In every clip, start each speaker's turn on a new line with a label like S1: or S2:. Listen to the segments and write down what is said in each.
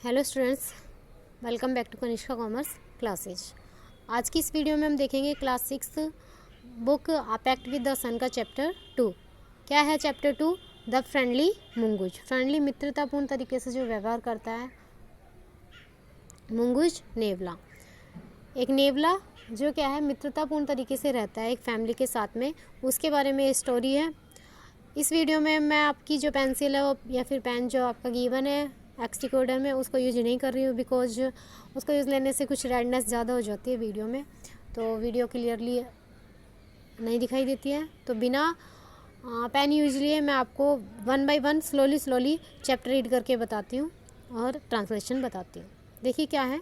S1: Hello students, welcome back to Kanishka commerce classes. आज की इस वीडियो में हम देखेंगे class 6 book a pact with the sun का चैप्टर 2। क्या है chapter 2? The friendly mongoose. Friendly मित्रतापूर्ण तरीके से जो व्यवहार करता है मुंगूज नेवला। एक नेवला जो क्या है मित्रतापूर्ण तरीके से रहता है एक फैमिली के साथ में, उसके बारे में स्टोरी है। इस वीडियो में मैं आपकी जो पेंसिल है वो या फिर पेन जो आपका गिवन है एक्स कोडर में उसको यूज नहीं कर रही हूँ, बिकॉज उसको यूज़ लेने से कुछ रेडनेस ज़्यादा हो जाती है वीडियो में, तो वीडियो क्लियरली नहीं दिखाई देती है। तो बिना पेन यूज लिए मैं आपको 1 बाय 1 स्लोली चैप्टर रीड करके बताती हूँ और ट्रांसलेशन बताती हूँ। देखिए क्या है।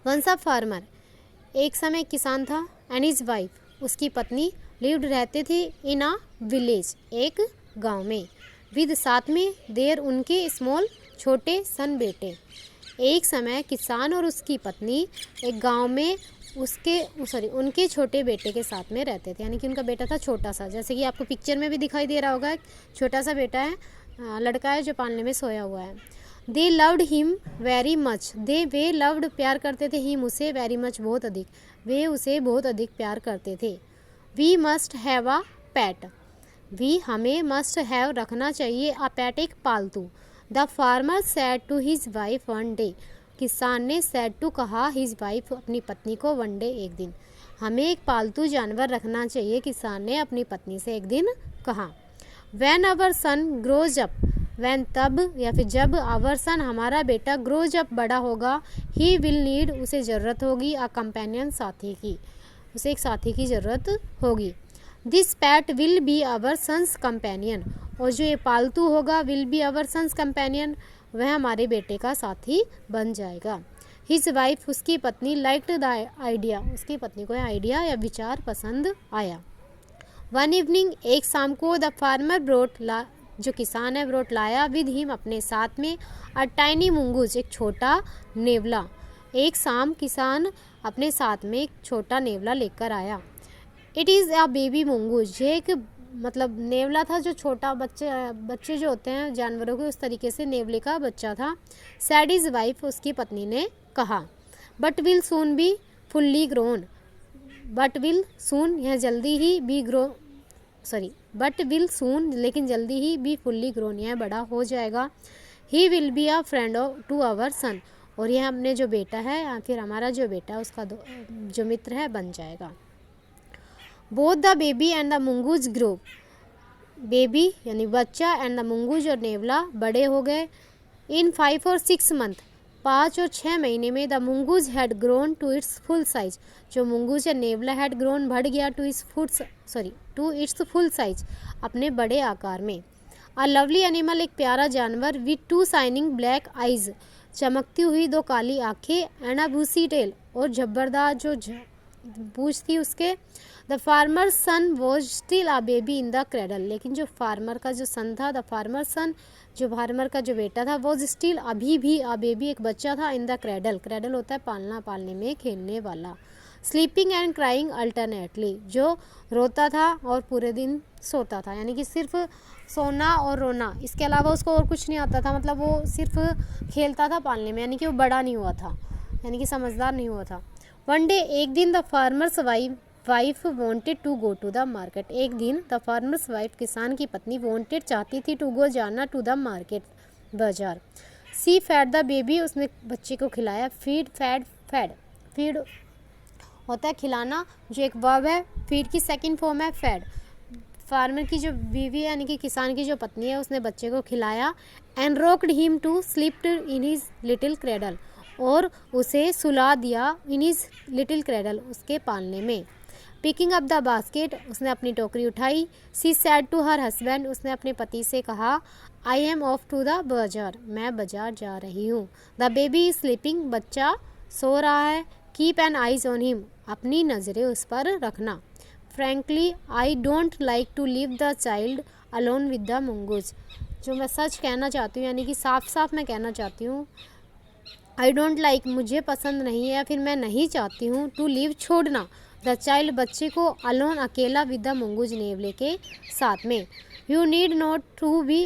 S1: वंस अ फार्मर, एक समय किसान था, एंड हिज वाइफ, उसकी पत्नी, लिव्ड रहते थे इन अ विलेज, एक गांव में, विद साथ में देर उनके स्मॉल छोटे सन बेटे। एक समय किसान और उसकी पत्नी एक गांव में उनके छोटे बेटे के साथ में रहते थे, यानी कि उनका बेटा था छोटा सा, जैसे कि आपको पिक्चर में भी दिखाई दे रहा होगा, छोटा सा बेटा है, लड़का है जो पालने में सोया हुआ है। They loved him very much, way loved प्यार करते थे, हिम उसे, वेरी मच बहुत अधिक, वे उसे बहुत अधिक प्यार करते थे। We must have a pet, हमें मस्ट हैव रखना चाहिए, अ पैट एक पालतू। The farmer said to his wife one day, किसान ने सैड टू कहा हिज वाइफ, अपनी पत्नी को, वन डे एक दिन, हमें एक पालतू जानवर रखना चाहिए, किसान ने अपनी पत्नी से एक दिन कहा। वैन अवर सन ग्रोज अप, वैन तब या फिर जब, अवर सन हमारा बेटा, ग्रोज अप बड़ा होगा, ही विल नीड उसे ज़रूरत होगी, अ कंपेनियन साथी की, उसे एक साथी की ज़रूरत होगी। This pet will be our son's companion, और जो ये पालतू होगा, will be our son's companion, वह हमारे बेटे का साथी बन जाएगा। हिज वाइफ, उसकी पत्नी, लाइक्ड द आइडिया, उसकी पत्नी को यह आइडिया या विचार पसंद आया। वन इवनिंग, एक शाम को, द फार्मर ब्रोट जो किसान है ब्रोट लाया, विद हिम अपने साथ में, अ टाइनी मुंगूज, एक छोटा नेवला। एक शाम किसान अपने साथ में एक छोटा नेवला लेकर आया। इट इज़ अ बेबी मुंगूज, ये एक मतलब नेवला था जो छोटा बच्चे जो होते हैं जानवरों के, उस तरीके से नेवले का बच्चा था। सैड इज वाइफ, उसकी पत्नी ने कहा। But will soon be fully grown, but will soon, यह जल्दी ही, बट विल सून, लेकिन जल्दी ही, बी फुल्ली ग्रोन, यह बड़ा हो जाएगा। He will be a friend to our son, और यह हमने जो बेटा है या फिर हमारा जो बेटा है उसका जो मित्र है बन जाएगा। Both the baby and the mongoose grow, baby यानी बच्चा एंड द मुंगूज और नेवला बड़े हो गए। इन 5 और 6 मंथ, 5 और 6 महीने में, the mongoose had grown to its full size, जो मुंगूज या नेवला हैड ग्रोन बढ़ गया टू इट्स फुल साइज, अपने बड़े आकार में। अ लवली एनिमल, एक प्यारा जानवर, विथ 2 शाइनिंग ब्लैक आइज, चमकती हुई 2 काली आंखें, एंड अ बूसी टेल, और झब्बरदार जो पूंछ थी उसके। The farmer son was still a baby in the cradle, लेकिन जो फार्मर का जो सन था, द फार्मर सन, जो फार्मर का जो बेटा था, वॉज स्टिल, अभी भी, अ बेबी, एक बच्चा था, इन द क्रेडल, क्रेडल होता है पालना, पालने में खेलने वाला। स्लीपिंग एंड क्राइंग अल्टरनेटली, जो रोता था और पूरे दिन सोता था, यानी कि सिर्फ सोना और रोना, इसके अलावा उसको और कुछ नहीं आता था, मतलब वो सिर्फ खेलता था पालने में, यानी कि वो बड़ा नहीं हुआ था, यानी कि समझदार नहीं हुआ था। वन डे, एक दिन, the farmer's wife wanted to go to the market, एक दिन द फार्मर्स वाइफ, किसान की पत्नी, वॉन्टेड, चाहती थी, टू गो, जाना, टू द मार्केट, बाजार। सी फैड द बेबी, उसने बच्चे को खिलाया। फीड होता है खिलाना, जो एक वर्ब है, फीड की सेकंड फॉर्म है फैड। फार्मर की जो बीवी है यानी कि किसान की जो पत्नी है, उसने बच्चे को खिलाया। And rocked him to sleep in his little cradle, और उसे सुला दिया, इन हिज लिटिल क्रेडल, उसके पालने में। पिकिंग अप द बास्केट, उसने अपनी टोकरी उठाई। She said to her husband, उसने अपने पति से कहा, I am off to the bazaar, मैं बाजार जा रही हूँ। द बेबी इज स्लीपिंग, बच्चा सो रहा है। Keep an eyes on him, अपनी नज़रें उस पर रखना। Frankly I don't like to leave the child alone with the mongoose, जो मैं सच कहना चाहती हूँ, यानी कि साफ साफ मैं कहना चाहती हूँ, आई डोंट लाइक, मुझे पसंद नहीं है या फिर मैं नहीं चाहती हूँ, टू लीव, छोड़ना, द चाइल्ड, बच्चे को, अलोन, अकेला, विद द मुंगूज, नेवले के साथ में। You need not to be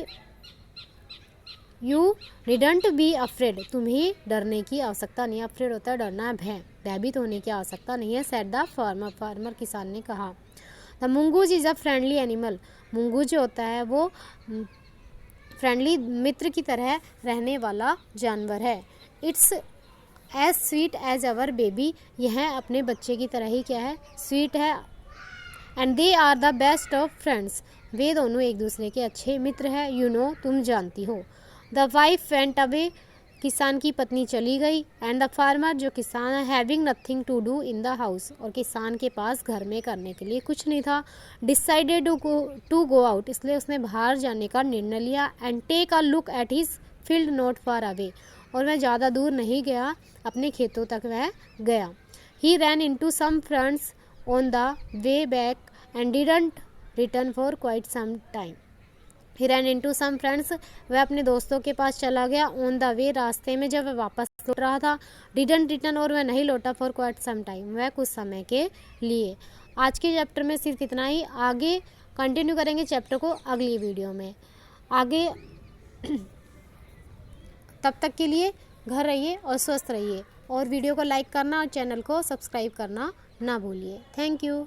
S1: you needn't be afraid, तुम्हें डरने की आवश्यकता नहीं। अफ्रेड होता है डरना, भयभीत होने की आवश्यकता नहीं है। सेड द फार्मर, किसान ने कहा। The mongoose is a friendly animal, mongoose जो होता है वो फ्रेंडली, मित्र की तरह रहने वाला जानवर है। It's as sweet as our baby, यह अपने बच्चे की तरह ही क्या है, स्वीट है। And they are the best of friends, वे दोनों एक दूसरे के अच्छे मित्र हैं। यू नो, तुम जानती हो। द वाइफ वेंट अवे, किसान की पत्नी चली गई। एंड द फार्मर, जो किसान है, having nothing to do in the house, और किसान के पास घर में करने के लिए कुछ नहीं था। डिसाइडेड टू गो आउट, इसलिए उसने बाहर जाने का निर्णय लिया। And take a look at his field not far away, और वह ज़्यादा दूर नहीं गया, अपने खेतों तक वह गया। He ran into some friends on the way back and didn't return for quite some time. He ran into some friends, वह अपने दोस्तों के पास चला गया। ऑन द वे, रास्ते में जब वह वापस लौट रहा था। डिडंट रिटर्न, और वह नहीं लौटा फॉर क्वाइट सम टाइम, वह कुछ समय के लिए। आज के चैप्टर में सिर्फ इतना ही, आगे कंटिन्यू करेंगे चैप्टर को अगली वीडियो में। आगे तब तक के लिए घर रहिए और स्वस्थ रहिए, और वीडियो को लाइक करना और चैनल को सब्सक्राइब करना ना भूलिए। Thank you.